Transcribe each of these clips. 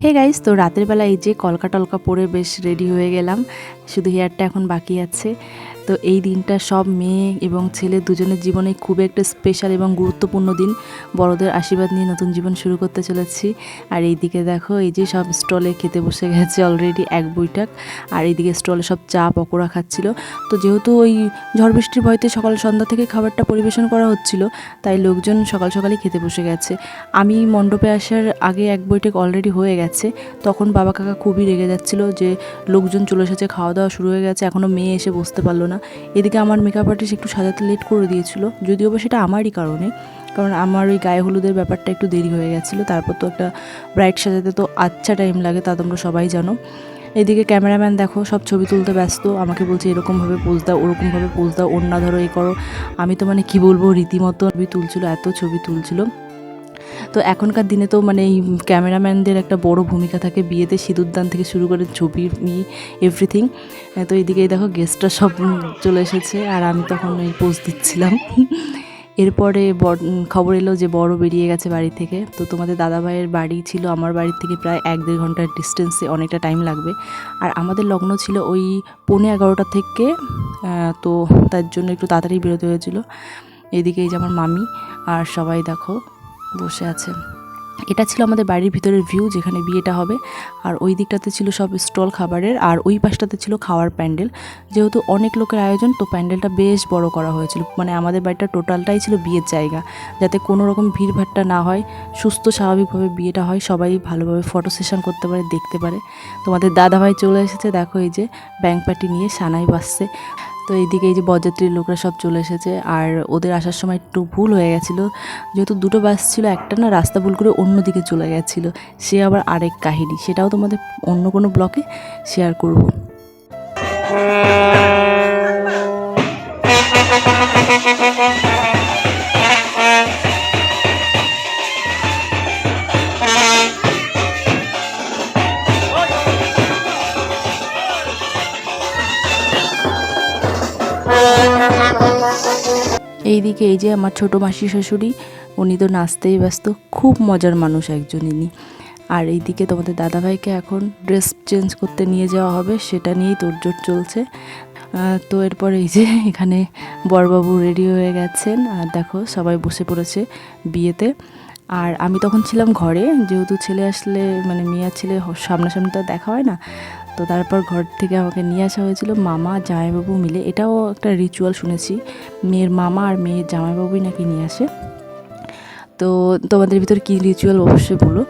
Hey guys, তো রাতের বেলা এই যে কলকা টলকা পরে বেশ রেডি হয়ে গেলাম, শুধু হেয়ারটা এখন বাকি আছে। তো এই দিনটা সব মেয়ে এবং ছেলে দুজনের জীবনে খুব একটা স্পেশাল এবং গুরুত্বপূর্ণ দিন। বড়দের আশীর্বাদ নিয়ে নতুন জীবন শুরু করতে চলেছি। আর এইদিকে দেখো, এই যে সব স্টলে খেতে বসে গেছে অলরেডি এক বৈঠক। আর এইদিকে স্টলে সব চা পকোড়া খাচ্ছিল। তো যেহেতু ওই ঝড় বৃষ্টির ভয়তে সকাল সন্ধ্যা থেকে খাবারটা পরিবেশন করা হচ্ছিল, তাই লোকজন সকাল সকালই খেতে বসে গেছে। আমি মণ্ডপে আসার আগে এক বৈঠক অলরেডি হয়ে গেছে। তখন বাবা কাকা খুবই রেগে যাচ্ছিল যে লোকজন চলে এসেছে, খাওয়া দাওয়া শুরু হয়ে গেছে, এখনও মেয়ে এসে বসতে পারলো না। এদিকে আমার মেকআপ আর্টিস্ট একটু সাজাতে লেট করে দিয়েছিল, যদিও বা সেটা আমারই কারণে, কারণ আমার ওই গায়ে হলুদের ব্যাপারটা একটু দেরি হয়ে গেছিলো। তারপর তো একটা ব্রাইড সাজাতে তো আচ্ছা টাইম লাগে, তা তোমরা সবাই জানো। এদিকে ক্যামেরাম্যান দেখো সব ছবি তুলতে ব্যস্ত, আমাকে বলছে এরকমভাবে পোজ দাও, ওরকমভাবে পোজ দাও, ওড়না ধরো, এই করো। আমি তো মানে কি বলবো, রীতিমতো ছবি তুলছিল, এত ছবি তুলছিল। তো এখনকার দিনে তো মানে এই ক্যামেরাম্যানদের একটা বড় ভূমিকা থাকে বিয়েতে, সিঁদুরদান থেকে শুরু করে ছবি এভরিথিং। তো এইদিকে দেখো গেস্টরা সব চলে এসেছে, আর আমি তখন ওই পোজ দিচ্ছিলাম। এরপরে খবর এলো যে বড় বেরিয়ে গেছে বাড়ি থেকে। তো তোমাদের দাদাভাইয়ের বাড়ি ছিল আমার বাড়ির থেকে প্রায় 1-1.5 ঘন্টার ডিস্টেন্সে, অনেকটা টাইম লাগবে। আর আমাদের লগ্ন ছিল ওই 11:15 থেকে, তো তার জন্য একটু তাড়াতাড়ি বেরোতে হয়েছিল। এদিকে এই যে আমার মামি আর সবাই দেখো বসে আছে। এটা ছিল আমাদের বাড়ির ভিতরের ভিউ, যেখানে বিয়েটা হবে। আর ওই দিকটাতে ছিল সব স্টল খাবারের, আর ওই পাশটাতে ছিল খাওয়ার প্যান্ডেল। যেহেতু অনেক লোকের আয়োজন, তো প্যান্ডেলটা বেশ বড় করা হয়েছিল। মানে আমাদের বাড়িটা টোটালটাই ছিল বিয়ের জায়গা, যাতে কোনো রকম ভিড়ভাট্টা না হয়, সুস্থ স্বাভাবিকভাবে বিয়েটা হয়, সবাই ভালোভাবে ফটো সেশন করতে পারে, দেখতে পারে। তোমাদের দাদাভাই চলে এসেছে, দেখো এই যে ব্যাংক পার্টি নিয়ে সানাই বাজছে। তো এইদিকে এই যে বরযাত্রীর লোকরা সব চলে এসেছে। আর ওদের আসার সময় একটু ভুল হয়ে গেছিলো, যেহেতু দুটো বাস ছিল, একটা না রাস্তা ভুল করে অন্য দিকে চলে গেছিলো, সে আবার আরেক কাহিনী, সেটাও তোমাদের অন্য কোনো ব্লকে শেয়ার করব। এইদিকে এই যে আমার ছোটো মাসি শাশুড়ি, উনি তো নাচতেই ব্যস্ত, খুব মজার মানুষ একজন ইনি। আর এইদিকে তোমাদের দাদাভাইকে এখন ড্রেস চেঞ্জ করতে নিয়ে যাওয়া হবে, সেটা নিয়েই তোড়জোড় চলছে। তো এরপর এই যে এখানে বরবাবু রেডি হয়ে গেছেন, আর দেখো সবাই বসে পড়েছে বিয়েতে। আর আমি তখন ছিলাম ঘরে, যেহেতু ছেলে আসলে মানে মেয়ে ছেলে সামনাসামনি তো দেখা হয় না। তো তারপর ঘর থেকে আমাকে নিয়ে আসা হয়েছিল মামা জামাইবাবু মিলে। এটাও একটা রিচুয়াল শুনেছি, মেয়ের মামা আর মেয়ের জামাইবাবুই নাকি নিয়ে আসে। তো তোমাদের ভিতরে কী রিচুয়াল অবশ্যই বলো।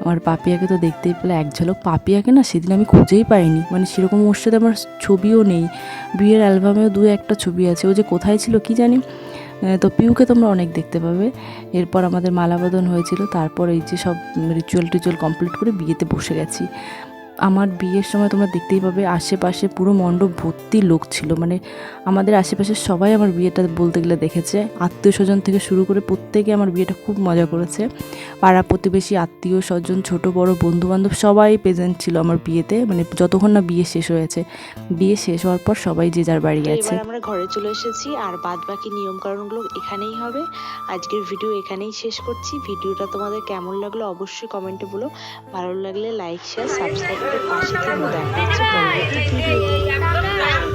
আমার পাপিয়াকে তো দেখতেই পেলে এক ঝলক। পাপিয়াকে না সেদিন আমি খুঁজেই পাইনি, মানে সেরকম ওর সাথে আমার ছবিও নেই, বিয়ের অ্যালবামেও 2-1টা ছবি আছে, ও যে কোথায় ছিল কি জানি। তো পিউকে তোমরা অনেক দেখতে পাবে। এরপর আমাদের মালাবদন হয়েছিল, তারপর এই যে সব রিচুয়াল কমপ্লিট করে বিয়েতে বসে গেছি। আমার বিয়ের সময় তোমরা দেখতেই পাবে আশেপাশে পুরো মণ্ডপ ভর্তি লোক ছিল, মানে আমাদের আশেপাশে সবাই আমার বিয়েটা বলতে গেলে দেখেছে, আত্মীয় স্বজন থেকে শুরু করে প্রত্যেকে আমার বিয়েটা খুব মজা করেছে। পাড়া প্রতিবেশী, আত্মীয় স্বজন, ছোট বড় বন্ধুবান্ধব সবাই প্রেজেন্ট ছিল আমার বিয়েতে, মানে যতক্ষণ না বিয়ে শেষ হয়েছে। বিয়ে শেষ হওয়ার পর সবাই যে যার বাড়ি গেছে। এবার আমরা ঘরে চলে এসেছি, আর বাদ বাকি নিয়মকানুনগুলো এখানেই হবে। আজকের ভিডিও এখানেই শেষ করছি। ভিডিওটা তোমাদের কেমন লাগলো অবশ্যই কমেন্টে বলো। ভালো লাগলে লাইক শেয়ার সাবস্ক্রাইব করে পাশে থেকো। দেখা হচ্ছে পরবর্তী ভিডিওতে।